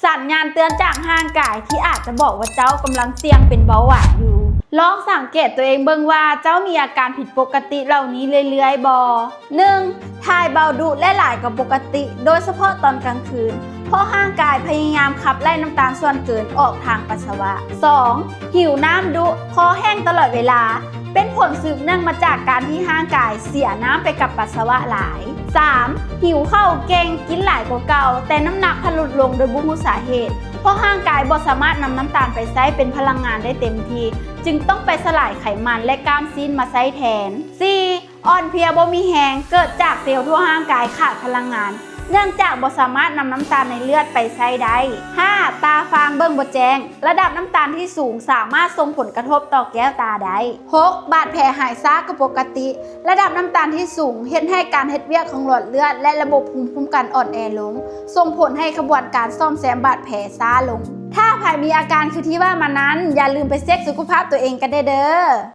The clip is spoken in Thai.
สัญญาณเตือนจากร่างกายที่อาจจะบอกว่าเจ้ากำลังเสี่ยงเป็นเบาหวานอยู่ลองสังเกตตัวเองเบิ่งว่าเจ้ามีอาการผิดปกติเหล่านี้เรื่อยๆบ่ 1. ถ่ายเบาดุและหลายกว่าปกติโดยเฉพาะตอนกลางคืนเพราะร่างกายพยายามขับไล่น้ำตาลส่วนเกินออกทางปัสสาวะ 2. หิวน้ำดุคอแห้งตลอดเวลาเป็นผลสืบเนื่องมาจากการที่ร่างกายเสียน้ำไปกับปัสสาวะหลาย 3. หิวข้าวเก่งกินหลายกว่าเก่าแต่น้ำหนักพลุดลงโดยบ่รู้สาเหตุเพราะร่างกายบ่สามารถนำน้ำตาลไปใช้เป็นพลังงานได้เต็มที่จึงต้องไปสลายไขมันและกล้ามซีนมาใช้แทน 4. อ่อนเพลียบ่มีแรงเกิดจากเซลล์ทั่วร่างกายขาดพลังงานเนื่องจากบ่สามารถนำน้ำตาลในเลือดไปใช้ได้ 5. ตาฟางเบิ่งบ่แจ้งระดับน้ำตาลที่สูงสามารถส่งผลกระทบต่อแก้วตาได้ 6. บาดแผลหายช้ากว่าปกติระดับน้ำตาลที่สูงเฮ็ดให้การเฮ็ดเวียกของหลอดเลือดและระบบภูมิคุ้มกันอ่อนแอลงส่งผลให้กระบวนการซ่อมแซมบาดแผลช้าลงถ้าใครมีอาการคือที่ว่ามานั้นอย่าลืมไปเช็คสุขภาพตัวเองกันเด้อ